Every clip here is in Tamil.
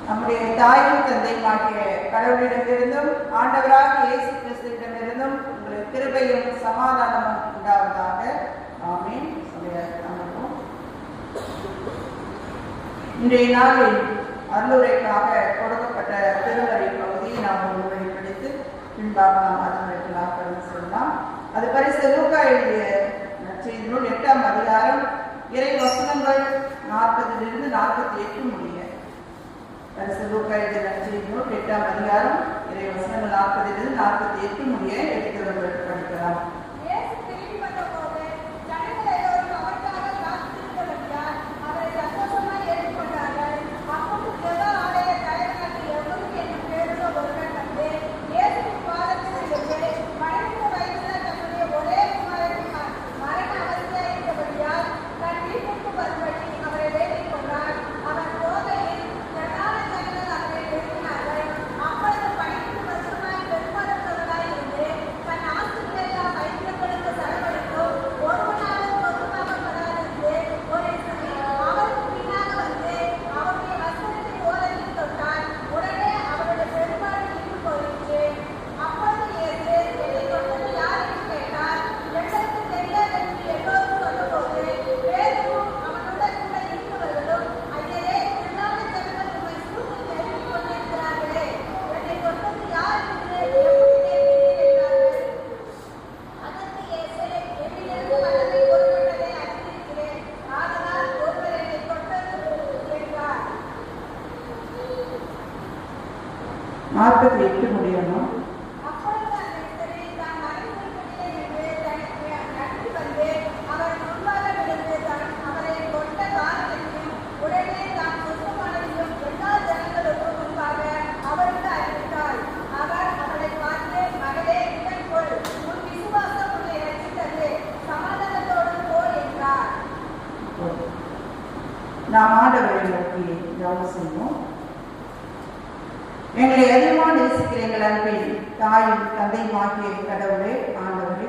நம்முடைய தாயும் தந்தையுமாகிய கடவுளிடமிருந்தும் ஆண்டவராக இயேசு கிறிஸ்துவிடமிருந்தும் உங்களுக்கு கிருபையும் சமாதானமும் உண்டாவதாக. ஆமென். இன்றைய நாளில் அருளுரைக்காக கொடுக்கப்பட்ட திருவரை பகுதியை நாம் ஒருவரை படித்து பின்பாக நாம் அருளுரைகளாக சொல்லலாம். அது பரிசு லூக்கா எழுதிய நற்செய்தியினுள் 8ஆம் அதிகாரம் இறை வசனங்கள் 40 - 48 முடிய. பரிசு லூக்கா எழுதிய நற்செய்தியினுள் 8ஆம் அதிகாரம் இறை வசனங்கள் 40 - 48 முடிய எடுக்கிறவர்கள் படிக்கலாம். நாம் ஆண்டவரை நோக்கி ஜெபம் செய்வோம். எங்களை அதிகமாக நேசிக்கிற எங்கள் அன்பின் தாயும் தந்தையுமாகிய கடவுளே, ஆண்டவரே,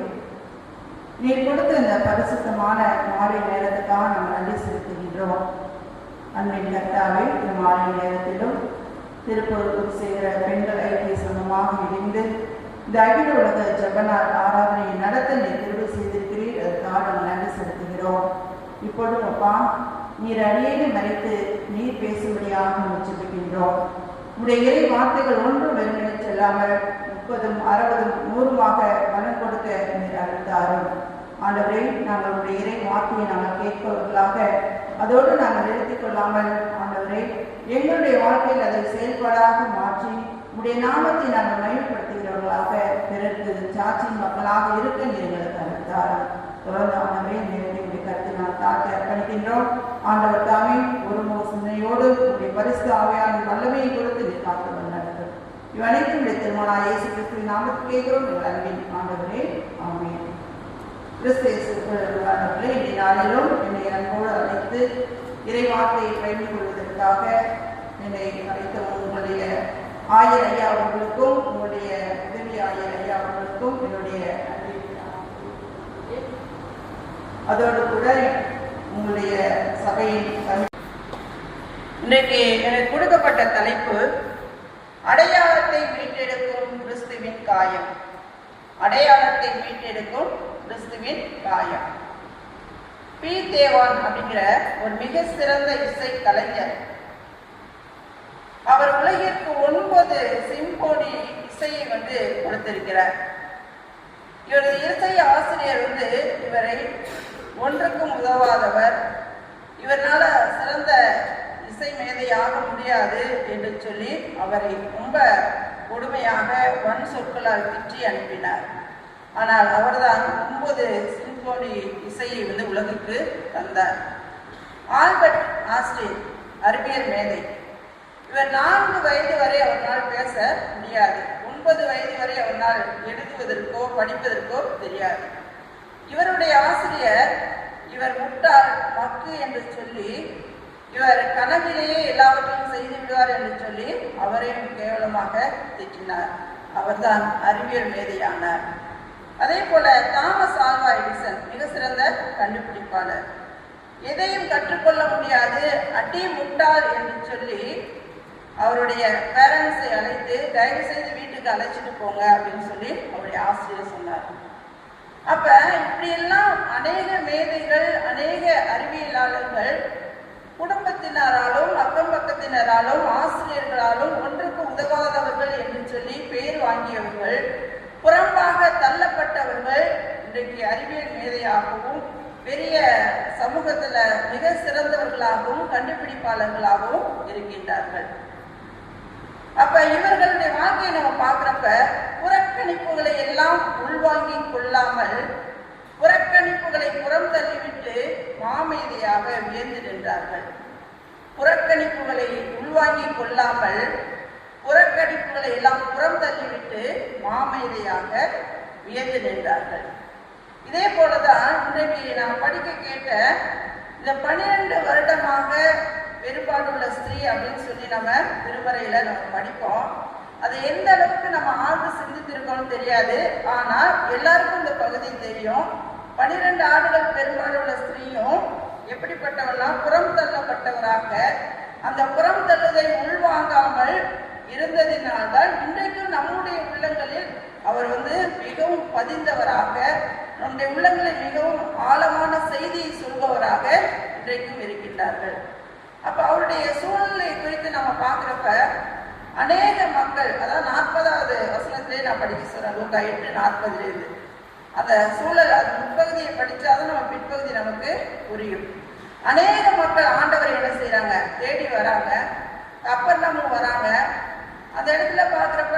நீர் கொடுத்த இந்த பரிசுத்தமான மாலை நேரத்துக்காக நாம் நன்றி செலுத்துகின்றோம். அன்பின் கர்த்தாவே, இந்த மாலை நேரத்திலும் திருப்பூர் செய்கிற பெண்கள் ஐக்கிய சமமாக இணைந்து இந்த அகில உலக ஜெபநாள் ஆராதனையை நடத்த நீர் தெரிவு செய்திருக்கிறீர். அதற்காக நாம் நன்றி செலுத்துகிறோம். இப்பொழுது அப்பா, நீர் அடியேனை மறைத்து நீர் பேசும்படியாக முயற்சிக்கின்றோம். உடைய இறை வார்த்தைகள் ஒன்றும் வெறுமனே செல்லாமல் 30, 60, 100 பலன் கொடுக்க நீர் அளித்தாரும். ஆண்டவரே, நாங்கள் உடைய இறை வார்த்தையை நாங்கள் கேட்பவர்களாக அதோடு நாங்கள் நிறுத்திக் கொள்ளாமல், ஆண்டவரே, எங்களுடைய வாழ்க்கையில் அதை செயல்பாடாக மாற்றி உடைய நாமத்தை நாங்கள் மகிழ்ப்படுத்துகிறவர்களாக பிறருக்கு சாட்சியின் மக்களாக இருக்க நீர் எங்களுக்கு அளித்தாரும். தொடர்ந்து ஆண்டவரே, நேரடி கருத்து நான் தாக்கி அர்ப்பணிக்கின்றோம். ஆண்டவர் தாமே ஒரு சிந்தனையோடு உடைய பரிசு ஆவியான வல்லமையை கொடுத்து நீ காத்து நடக்கும். இவ்வனைக்கும் உடைய திருமணம் இயேசு கிறிஸ்துவின் நாமத்தில் கேட்கிறோம் எங்கள் அன்பின் ஆண்டவரே, ஆமென். கிறிஸ்து இயேசுவானவர்களே, இன்றைய நாளிலும் என்னை அன்போடு அழைத்து இறை வார்த்தையை பகிர்ந்து கொள்வதற்காக என்னை அழைத்த உங்களுடைய ஆயர் ஐயா அவர்களுக்கும் உங்களுடைய உதவி ஆயர் ஐயா அவர்களுக்கும் என்னுடைய அதோடு கூட உங்களுடைய சபையின் இன்றைக்கு எனக்கு கொடுக்கப்பட்ட தலைப்பு அடையாளத்தை மீட்டெடுக்கும் கிறிஸ்துவின் காயம். அடையாளத்தை மீட்டெடுக்கும் கிறிஸ்துவின் காயம். பி. தேவான் அப்படிங்கிற ஒரு மிக சிறந்த இசை கலைஞர். அவர் உலகிற்கு 9 சிம்போனி இசையை கொடுத்திருக்கிறார். இவரது இசை ஆசிரியர் இவரை ஒன்றுக்கும் உதவாதவர், இவரால சிறந்த இசை மேதையாக முடியாது என்று சொல்லி அவரை ரொம்ப கொடுமையாக வன் சொற்களால் திட்டி அனுப்பினார். ஆனால் அவர்தான் 9 சிம்போனி இசையை உலகுக்கு தந்தார். ஆல்பர்ட் ஆஸ்டின் அறிவியல் மேதை. இவர் 4 வயது வரை அவரால் பேச முடியாது. 9 வயது வரை அவரால் எழுதுவதற்கோ படிப்பதற்கோ தெரியாது. இவருடைய ஆசிரியர் இவர் முட்டாள், மக்கு என்று சொல்லி, இவர் கனவிலேயே எல்லாவற்றையும் செய்து விடுவார் என்று சொல்லி அவரையும் கேவலமாக திட்டினார். அவர்தான் அறிவியல் மேதையானார். அதே போல தாமஸ் ஆல்வா எடிசன் மிக சிறந்த கண்டுபிடிப்பாளர். எதையும் கற்றுக்கொள்ள முடியாது, அடி முட்டாள் என்று சொல்லி அவருடைய பேரண்ட்ஸை அழைத்து தயவு செய்து வீட்டுக்கு அழைச்சிட்டு போங்க அப்படின்னு சொல்லி அவருடைய ஆசிரியர் சொன்னார். அப்ப இப்படியெல்லாம் அநேக மேதைகள், அநேக அறிவியலாளர்கள் குடும்பத்தினராலும் அக்கம் பக்கத்தினராலும் ஆசிரியர்களாலும் ஒன்றுக்கு உதவாதவர்கள் என்று சொல்லி பெயர் வாங்கியவர்கள், புறம்பாக தள்ளப்பட்டவர்கள் இன்றைக்கு அறிவியல் மேதையாகவும் பெரிய சமூகத்துல மிக சிறந்தவர்களாகவும் கண்டுபிடிப்பாளர்களாகவும் இருக்கின்றார்கள். அப்ப இவர்களுடைய வாழ்க்கையை நம்ம பார்க்கிறப்ப புறக்கணிப்புகளை எல்லாம் உள்வாங்கி கொள்ளாமல் புறக்கணிப்புகளை புறம் தள்ளிவிட்டு மாமேதையாக வியந்து நின்றார்கள். புறக்கணிப்புகளை உள்வாங்கி கொள்ளாமல் புறக்கணிப்புகளை எல்லாம் புறம் தள்ளிவிட்டு மாமேதையாக வியந்து நின்றார்கள். இதே போலதான் இன்றைக்கு நான் படிக்க கேட்ட இந்த 12 வருடமாக வேறுபாடுள்ள ஸ்திரீ அப்படின்னு சொல்லி நம்ம திருமறையில நம்ம படிப்போம். அது எந்த அளவுக்கு நம்ம ஆழ்ந்து சிந்தித்திருக்கோம்னு தெரியாது. ஆனால் எல்லாருக்கும் இந்த பகுதி தெரியும். 12 ஆண்டுகள் பெரும்பாலுள்ள ஸ்திரீயும் எப்படிப்பட்டவனா புறம் தள்ளப்பட்டவராக, அந்த புறம் தள்ளுதை உள்வாங்காமல் இருந்ததினால்தான் இன்றைக்கும் நம்முடைய உள்ளங்களில் அவர் மிகவும் பதிந்தவராக, நம்முடைய உள்ளங்களில் மிகவும் ஆழமான செய்தியை சொல்பவராக இன்றைக்கும் இருக்கின்றார்கள். அப்ப அவருடைய சூழ்நிலை குறித்து நம்ம பார்க்கிறப்ப அநேக மக்கள், அதாவது 40வது வசனத்திலே நான் படிக்க சொல்றேன், லூக்கா 8:40 அந்த சூழல், அது முற்பகுதியை படிச்சாதான் நம்ம பிற்பகுதி நமக்கு புரியும். அநேக மக்கள் ஆண்டவரை என்ன செய்யறாங்க, தேடி வராங்க, கப்பர்நகூம் வராங்க. அந்த இடத்துல பார்க்குறப்ப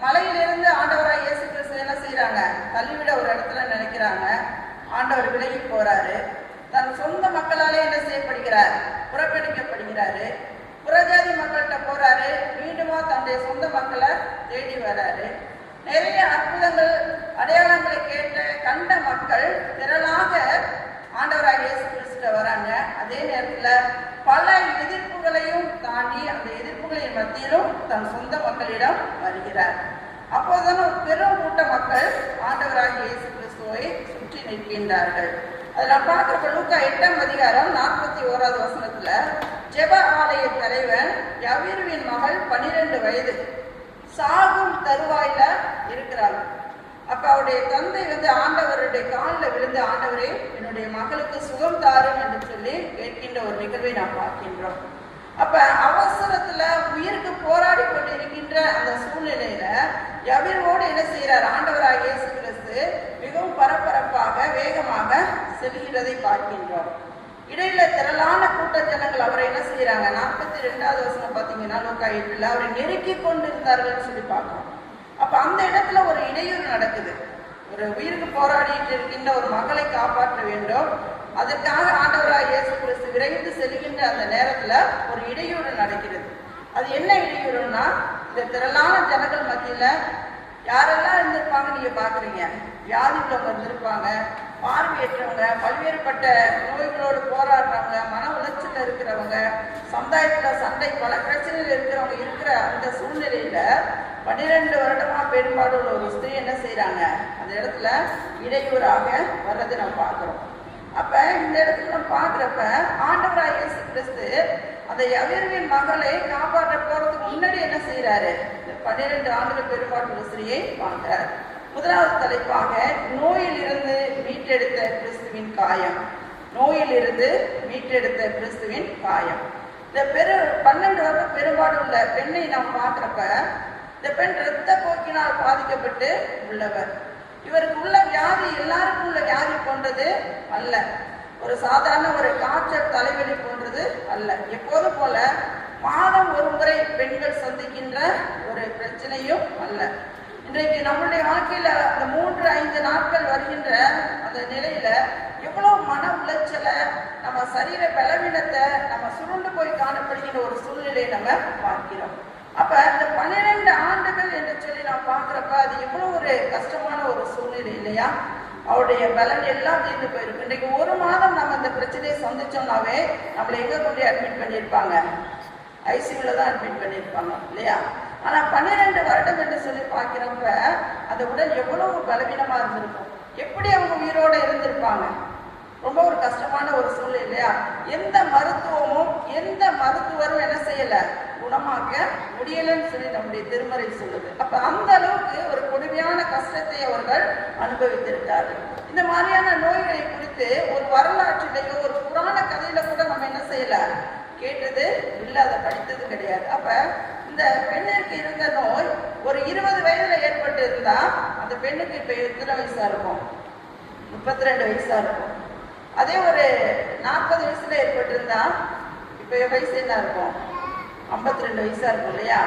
மலையிலிருந்து ஆண்டவராக இயேசு கிறிஸ்து என்ன செய்யறாங்க, தள்ளிவிட ஒரு இடத்துல நினைக்கிறாங்க. ஆண்டவர் விலகி போறாரு. தன் சொந்த மக்களாலே என்ன செய்யப்படுகிறார், புறக்கணிக்கப்படுகிறாரு. புறஜாதி மக்கள்கிட்ட போறாரு, மீண்டுமா தன்னுடைய சொந்த மக்களை தேடி வராரு. நிறைய அற்புதங்கள் அடையாளங்களை கண்ட மக்கள் திரளாக ஆண்டவராக இயேசு கிறிஸ்துட்ட வராங்க. அதே நேரத்துல பல எதிர்ப்புகளையும் தாண்டி அந்த எதிர்ப்புகளின் மத்தியிலும் தன் சொந்த மக்களிடம் வருகிறார். அப்போதுதான் ஒரு பெரும் கூட்ட மக்கள் ஆண்டவராக இயேசு கிறிஸ்துவை சுற்றி நிற்கின்றார்கள். அதுல பார்க்கிறப்ப லூக்கா 8:41 வசனத்துல ஜெப ஆலய தலைவன் யவீருவின் மகள் 12 வயது சாகும் தருவாயில இருக்கிறார். அப்ப அவருடைய தந்தை ஆண்டவருடைய காலில் விழுந்து, ஆண்டவரே என்னுடைய மகளுக்கு சுகம் தாரும் என்று சொல்லி கேட்கின்ற ஒரு நிகழ்வை நாம் பார்க்கின்றோம். அப்ப அவசரத்துல உயிருக்கு போராடி கொண்டு இருக்கின்ற அந்த சூழ்நிலையில யவீரோடு என்ன செய்யறார், ஆண்டவராக இயேசு கிறிஸ்து மிகவும் பரபரப்பாக வேகமாக செல்கிறதை பார்க்கின்றோம். இடையில திரளான கூட்ட ஜனங்கள் அவரை என்ன செய்யறாங்க, 42வது வசனம் பார்த்தீங்கன்னா லூக்கா 8 அவரை நெருக்கி கொண்டு இருந்தார்கள் சொல்லி பார்க்கிறோம். அப்ப அந்த இடத்துல ஒரு இடையூறு நடக்குது. ஒரு உயிருக்கு போராடிட்டு இருக்கின்ற ஒரு மகளை காப்பாற்ற வேண்டும், அதற்காக ஆண்டவராக இயேசு கிறிஸ்து விரைந்து செல்கின்ற அந்த நேரத்துல ஒரு இடையூறு நடக்கிறது. அது என்ன இடையூறுன்னா, இந்த திரளான ஜனங்கள் மத்தியில யாரெல்லாம் இருந்திருப்பாங்க நீங்க பாக்குறீங்க, வியாதிகளவங்க இருந்திருப்பாங்க, பார்வையற்றவங்க, பல்வேறுபட்ட நோய்களோடு போராடுறவங்க, மன உளைச்சல் இருக்கிறவங்க, சமுதாயத்துல சண்டை பல பிரச்சனைகள் இருக்கிறவங்க இருக்கிற அந்த சூழ்நிலையில 12 வருடமா பெரும்பாடு உள்ள ஒரு ஸ்திரீ என்ன செய்யறாங்க, அந்த இடத்துல இடையூறாக வர்றதை நம்ம பார்க்கிறோம். அப்ப இந்த இடத்துல நம்ம பார்க்கிறப்ப ஆண்டவராக இயேசு கிறிஸ்து அந்த யவீருவின் மகளை காப்பாற்ற போறதுக்கு முன்னாடி என்ன செய்யறாரு, 12 ஆண்டுகள் பெரும்பாடு ஸ்திரீயை பார்க்கிறார். முதலாவது தலைப்பாக நோயில் இருந்து மீட்டெடுத்த கிறிஸ்துவின் காயம். நோயில் இருந்து மீட்டெடுத்த கிறிஸ்துவின் காயம். இந்த 12 வருடம் பெரும்பாடு உள்ள பெண்ணை நாம் பார்க்கிறப்ப இந்த பெண் இரத்த போக்கினால் பாதிக்கப்பட்டு உள்ளவர். இவருக்கு உள்ள வியாதி எல்லாருக்கும் உள்ள வியாதி போன்றது அல்ல, ஒரு சாதாரண ஒரு காய்ச்சல் தலைவலி போன்றது அல்ல. எப்போது போல மாதம் ஒரு முறை பெண்கள் சந்திக்கின்ற ஒரு பிரச்சனையும் அல்ல. இன்றைக்கு நம்மளுடைய வாழ்க்கையில அந்த 3-5 நாட்கள் வருகின்ற அந்த நிலையில எவ்வளவு மன உளைச்சலை, நம்ம சரீர பலவீனத்தை, நம்ம சுருண்டு போய் காணப்படுகின்ற ஒரு சூழ்நிலையை நம்ம பார்க்கிறோம். அப்ப இந்த 12 ஆண்டுகள் என்று சொல்லி நான் பார்க்கிறப்ப அது எவ்வளவு ஒரு கஷ்டமான ஒரு சூழ்நிலை இல்லையா? அவருடைய பலன் எல்லாம் தீர்ந்து போயிருக்கு. இன்றைக்கு ஒரு மாதம் நம்ம இந்த பிரச்சனையை சந்திச்சோம்னாவே நம்மளை எங்க கொண்டு அட்மிட் பண்ணியிருப்பாங்க, ஐசியூல தான் அட்மிட் பண்ணியிருப்பாங்க இல்லையா? ஆனா 12 வருடம் என்று சொல்லி பார்க்கிறப்ப அந்த உடல் எவ்வளவு பலவீனமா இருந்திருக்கும், எப்படி அவங்க உயிரோட இருந்திருப்பாங்க. ரொம்ப ஒரு கஷ்டமான ஒரு சூழ்நிலை இல்லையா? எந்த மருத்துவமும் எந்த மருத்துவரும் என்ன செய்யல, குணமாக்க முடியலன்னு சொல்லி நம்முடைய திருமறை சொல்லுது. அப்ப அந்த அளவுக்கு ஒரு கொடுமையான கஷ்டத்தை அவர்கள் அனுபவித்திருக்கார்கள். இந்த மாதிரியான நோய்களை குறித்து ஒரு வரலாற்றிலேயோ ஒரு புராண கதையில கூட நம்ம என்ன செய்யல, கேட்டது இல்லை, அதை படித்தது கிடையாது. அப்ப இந்த பெண்ணிற்கு இருந்த நோய் ஒரு 20 வயதுல ஏற்பட்டு இருந்தா அந்த பெண்ணுக்கு இப்ப எத்தனை வயசா இருக்கும்? 32 வயசா இருக்கும். அதே ஒரு 40 வயசுல ஏற்பட்டு இருந்தா இப்ப வயசு என்ன இருக்கும்? 52 வயசா இருக்கும் இல்லையா?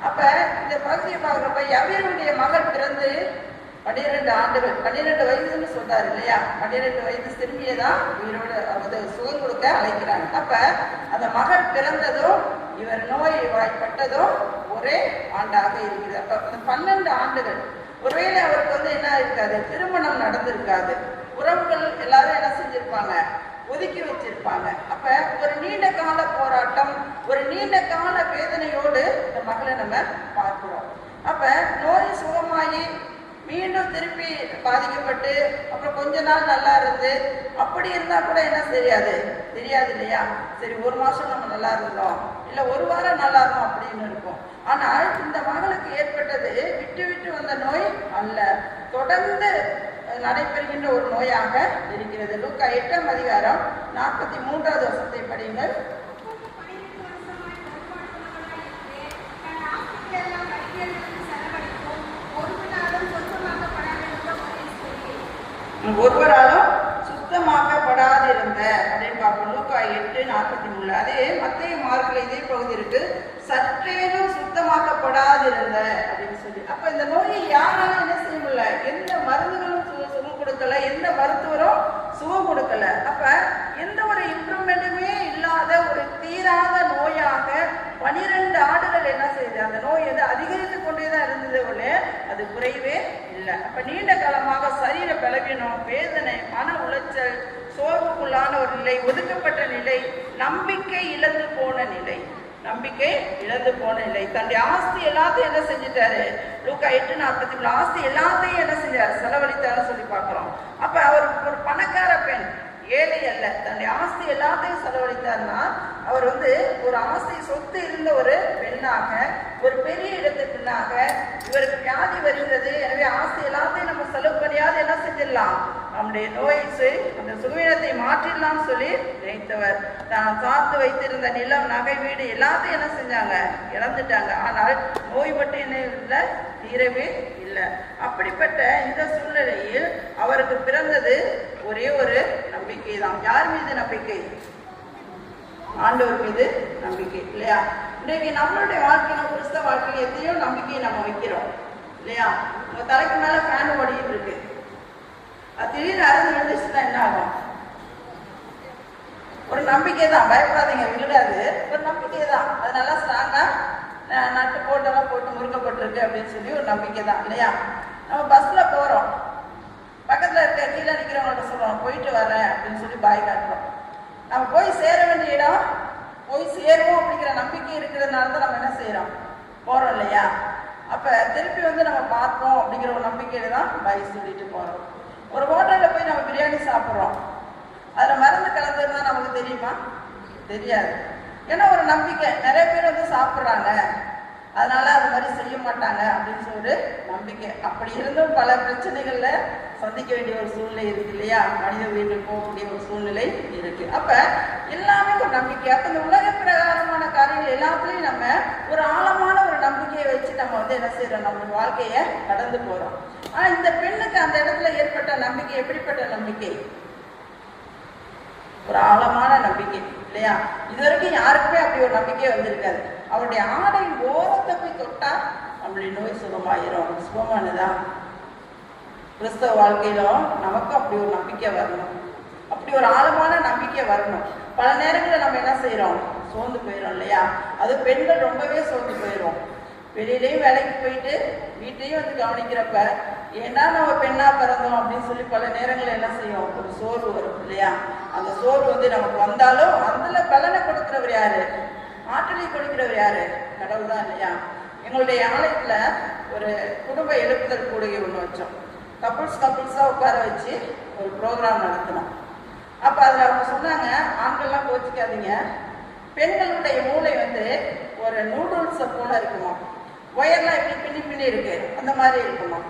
அப்ப இந்த பகுதியை பார்க்குறப்ப யவீருடைய மகள் பிறந்து 12 ஆண்டுகள், 12 வயதுன்னு சொல்றாரு இல்லையா? 12 வயது திரும்பியதான் உயிரோடு அது சுகம் கொடுக்க அழைக்கிறாங்க. அப்ப அந்த மகள் பிறந்ததும் இவர் நோய் வாய்ப்பட்டதும் ஒரே ஆண்டாக இருக்குது. அப்ப அந்த 12 ஆண்டுகள் ஒருவேளை அவருக்கு என்ன இருக்காது, திருமணம் நடந்திருக்காது, உறவுகள் எல்லாரும் என்ன செஞ்சிருப்பாங்க, ஒதுக்கி வச்சிருப்பாங்க. அப்ப ஒரு நீண்ட கால போராட்டம், ஒரு நீண்ட கால வேதனையோடு இந்த மகளை நம்ம பார்க்கிறோம். அப்ப நோய் சுகமாயி மீண்டும் திருப்பி பாதிக்கப்பட்டு அப்புறம் கொஞ்ச நாள் நல்லா இருந்து அப்படி இருந்தா கூட என்ன தெரியாது இல்லையா? சரி, ஒரு மாசம் நம்ம நல்லா இருந்தோம், இல்ல ஒரு வாரம் நல்லா இருந்தோம் அப்படின்னு இருக்கும். ஆனால் இந்த மகளுக்கு ஏற்பட்டது விட்டு விட்டு வந்த நோய் அல்ல, தொடர்ந்து நடைபெறுகின்ற ஒரு நோயாக இருக்கிறது. லூக்கா 8ஆம் அதிகாரம் 43வது வசனத்தை படியுங்கள். ஒருவராலும் சுத்தமாக்கப்படாதிருந்த அப்படின்னு பார்ப்போம். லூக்கா 8:43. அதே மத்தேயு மார்க்ல இதே பகுதி இருக்கு, சற்றேனும் சுத்தமாக்கப்படாதிருந்த அப்படின்னு சொல்லி. அப்ப இந்த நோயை யாராலும் என்ன செய்ய முடியல, எந்த மருந்துகளும் சுகம் கொடுக்கல, எந்த மருத்துவரும் சுகம் கொடுக்கல. அப்ப எந்த ஒரு இம்ப்ரூவ்மெண்ட்டுமே இல்லாத ஒரு தீராத நோயாக 12 ஆண்டுகள் என்ன செய்யுது, அந்த நோய் அதிகரித்து கொண்டேதான் இருந்தது, அது குறைவே இல்லை. அப்ப நீண்ட காலமாக சரீர பலவீனம், வேதனை, மன உளைச்சல், சோர்வுக்குள்ளான ஒரு நிலை, ஒதுக்கப்பட்ட நிலை, நம்பிக்கை இழந்து போன நிலை, தன்னுடைய ஆஸ்தி எல்லாத்தையும் என்ன செஞ்சுட்டாரு, லூக்கா 8:43, ஆஸ்தி எல்லாத்தையும் என்ன செஞ்சாரு, செலவழித்தாருன்னு சொல்லி பார்க்கிறோம். அப்ப அவர் ஒரு பணக்கார பெண், ஏழை அல்ல, தன்னுடைய ஆஸ்தி எல்லாத்தையும் செலவழித்தார்னா அவர் ஒரு ஆஸ்தி சொத்து இருந்த ஒரு பெண்ணாக, ஒரு பெரிய இடத்துக்குனாக, இவருக்கு வியாதி வருகிறது, எனவே ஆஸ்தி எல்லாத்தையும் நம்ம செலவு பண்ணியாவது என்ன செஞ்சிடலாம், நம்முடைய நோயை அந்த சுகவீனத்தை மாற்றிடலாம் சொல்லி நினைத்தவர். தான் சார்ந்து வைத்திருந்த நிலம், நகை, வீடு எல்லாத்தையும் என்ன செஞ்சாங்க, இழந்துட்டாங்க. ஆனால் நோய் மட்டும் என்ன இல்லை, தீரவே இல்லை. அப்படிப்பட்ட இந்த சூழ்நிலையில் அவருக்கு பிறந்தது ஒரே ஒரு நம்பிக்கை தான். யார் மீது நம்பிக்கை? ஆண்டவர் மீது நம்பிக்கை இல்லையா? இன்றைக்கு நம்மளுடைய வாழ்க்கையில, கிறிஸ்தவ வாழ்க்கையில எத்தனையோ நம்பிக்கையை நம்ம வைக்கிறோம் இல்லையா? உங்க தலைக்கு மேல ஃபேன் ஓடிட்டு இருக்கு, அது திடீர்னு அறுந்து விழுந்துச்சுன்னா என்ன ஆகும்? ஒரு நம்பிக்கை தான், பயப்படாதீங்க, விழுடாது, ஒரு நம்பிக்கை தான். அது நல்லா ஸ்ட்ராங்கா நட்டு போட்டெல்லாம் போட்டு முறுக்கப்பட்டிருக்கு அப்படின்னு சொல்லி ஒரு நம்பிக்கை தான் இல்லையா? நம்ம பஸ்ல போறோம், பக்கத்துல இருக்க கீழே நிற்கிறவங்கள்ட்ட சொல்றோம் போயிட்டு வரேன் அப்படின்னு சொல்லி பாய் காட்டுறோம். நம்ம போய் சேர வேண்டிய இடம் போய் சேருவோம் அப்படிங்கிற நம்பிக்கை இருக்கிறதுனால தான் நம்ம என்ன செய்யறோம், போறோம் இல்லையா? அப்ப திருப்பி நம்ம பார்ப்போம் அப்படிங்கிற ஒரு நம்பிக்கையில தான் பாய் சொல்லிட்டு போறோம். ஒரு ஹோட்டல்ல போய் நம்ம பிரியாணி சாப்பிட்றோம், அதுல மருந்து கலந்துருந்தா நமக்கு தெரியுமா? தெரியாது. ஏன்னா ஒரு நம்பிக்கை, நிறைய பேர் சாப்பிட்றாங்க, அதனால அது மாதிரி செய்ய மாட்டாங்க அப்படின்னு சொல்லி ஒரு நம்பிக்கை. அப்படி இருந்தும் பல பிரச்சனைகள்ல சந்திக்க வேண்டிய ஒரு சூழ்நிலை இருக்கு இல்லையா? மனித உயிர்கள் போகக்கூடிய ஒரு சூழ்நிலை இருக்கு. அப்ப எல்லாமே ஒரு நம்பிக்கை. அப்ப இந்த உலக பிரகாரமான காரியங்கள் எல்லாத்துலயும் நம்ம ஒரு ஆழமான ஒரு நம்பிக்கையை வச்சு நம்ம என்ன செய்யறோம், நம்ம வாழ்க்கைய கடந்து போறோம். ஆனா இந்த பெண்ணுக்கு அந்த இடத்துல ஏற்பட்ட நம்பிக்கை எப்படிப்பட்ட நம்பிக்கை? ஒரு ஆழமான நம்பிக்கை இல்லையா? இதுவரைக்கும் யாருக்குமே அப்படி ஒரு நம்பிக்கை வந்திருக்காது. அவருடைய ஆடை ஓரத்தை போய் தொட்டா நம்மளுடைய நோய் சுகமாயிரும். சுகமானதான் கிறிஸ்தவ வாழ்க்கையிலும் நமக்கு அப்படி ஒரு நம்பிக்கை வரணும், அப்படி ஒரு ஆழமான நம்பிக்கை வரணும். பல நேரங்களில் நம்ம என்ன செய்யறோம், சோர்ந்து போயிடும் இல்லையா? அது பெண்கள் ரொம்பவே சோர்ந்து போயிடும். வெளியிலையும் வேலைக்கு போயிட்டு வீட்டையும் கவனிக்கிறப்ப ஏன்னா நம்ம பெண்ணா பிறந்தோம் அப்படின்னு சொல்லி பல நேரங்கள் என்ன செய்யும், ஒரு சோர்வு வரும் இல்லையா? அந்த சோர்வு நமக்கு வந்தாலும் அதுல பலனை கொடுக்கிறவர் யாரு, ஆற்றலை கொடுக்கிறவர் யாரு, கடவுள் தான் இல்லையா? எங்களுடைய ஆலயத்துல ஒரு குடும்ப எழுப்புதல் கூடுகை ஒன்று வச்சோம். கப்புள்ஸா உட்கார வச்சு ஒரு ப்ரோக்ராம் நடத்தினோம். அப்போ அதில் அவங்க சொன்னாங்க, ஆண்கள்லாம் கோச்சிக்காதீங்க, பெண்களுடைய மூளை வந்து ஒரு நூடுல்ஸை போல இருக்குமா, ஒயர்லாம் எப்படி பின்னி பின்னி இருக்கு அந்த மாதிரி இருக்குமா.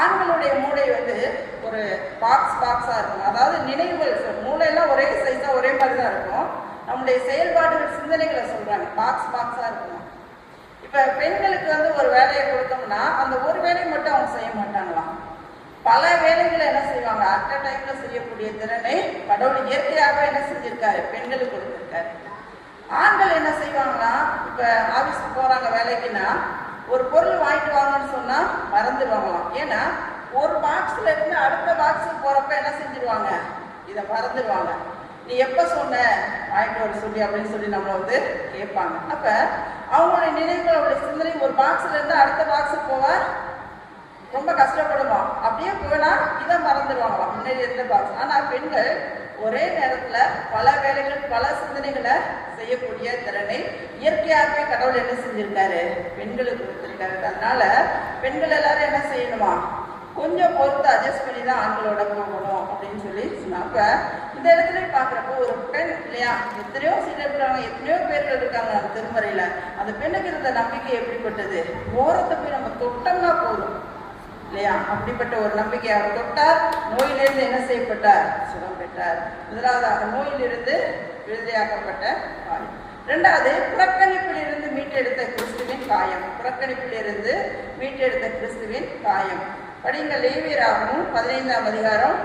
ஆண்களுடைய மூளை வந்து ஒரு பாக்ஸாக இருக்கும். அதாவது நினைவுகள், மூளையெல்லாம் ஒரே சைஸாக ஒரே மாதிரி தான் இருக்கும். நம்முடைய செயல்பாடுகள் சிந்தனைகளை சொல்கிறாங்க, பாக்ஸாக இருக்குமா. இப்போ பெண்களுக்கு வந்து ஒரு வேலையை கொடுத்தோம்னா அந்த ஒரு வேலையை மட்டும் அவங்க செய்ய மாட்டாங்களாம், பல வேலைகளை என்ன செய்வாங்க, அட் அ டைம்ல செய்யக்கூடிய திறனை கடவுள் இயற்கையாக என்ன செஞ்சிருக்காரு, பெண்களுக்கு கொடுத்துருக்காரு. ஆண்கள் என்ன செய்வாங்கன்னா, இப்போ ஆஃபீஸ்க்கு போகிறாங்க வேலைக்குன்னா ஒரு பொருள் வாங்கிட்டு வாங்கன்னு சொன்னால் மறந்துடுவாங்களாம். ஏன்னா ஒரு பாக்ஸில் இருந்து அடுத்த பாக்ஸுக்கு போகிறப்ப என்ன செஞ்சிருவாங்க, இதை மறந்துடுவாங்க. நீ எப்போ சொன்ன வாங்கிட்டு வர சொல்லி அப்படின்னு சொல்லி நம்மளை வந்து கேட்பாங்க. அப்போ அவங்களுடைய நினைவுகள், அவங்களுடைய சிந்தனை ஒரு பாக்ஸில் இருந்து அடுத்த பாக்ஸுக்கு போக ரொம்ப கஷ்டப்படுவோம். அப்படியே போனால் இதை மறந்துடுவாங்களாம், முன்னாடி இருந்த பாக்ஸ். ஆனால் பெண்கள் ஒரே நேரத்தில் பல வேலைகள், பல சிந்தனைகளை செய்யக்கூடிய திறனை இயற்கையாகவே கடவுள் என்ன செஞ்சிருக்காரு, பெண்களுக்கு கொடுத்துருக்காரு. அதனால பெண்கள் எல்லாரும் என்ன செய்யணுமா, கொஞ்சம் பொறுத்து அட்ஜஸ்ட் பண்ணி தான் ஆண்களோட போகணும் அப்படின்னு சொல்லி சொன்னாங்க. இந்த இடத்துல பார்க்குறப்போ ஒரு பெண் இல்லையா, எத்தனையோ சீடர்கள், எத்தனையோ பேர்கள் இருக்காங்க அந்த திருமறையில். அந்த பெண்ணுக்கு இருந்த நம்பிக்கை எப்படிப்பட்டது, ஓரத்தை போய் நம்ம தொட்டோம்னா போதும் இல்லையா, அப்படிப்பட்ட ஒரு நம்பிக்கை. அவர் தொட்டார், நோயிலிருந்து என்ன செய்யப்பட்டார், சுகம் பெற்றார். முதலாவதாக நோயிலிருந்து விடுதலையாக்கப்பட்ட காயம். இரண்டாவது, புறக்கணிப்பிலிருந்து மீட்டெடுத்த கிறிஸ்துவின் காயம். புறக்கணிப்பிலிருந்து மீட்டெடுத்த கிறிஸ்துவின் காயம். படிங்க, லேவியராகமம் 15ஆம் அதிகாரம்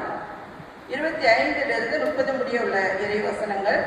25 to 30 முடிய உள்ள இறை வசனங்கள்.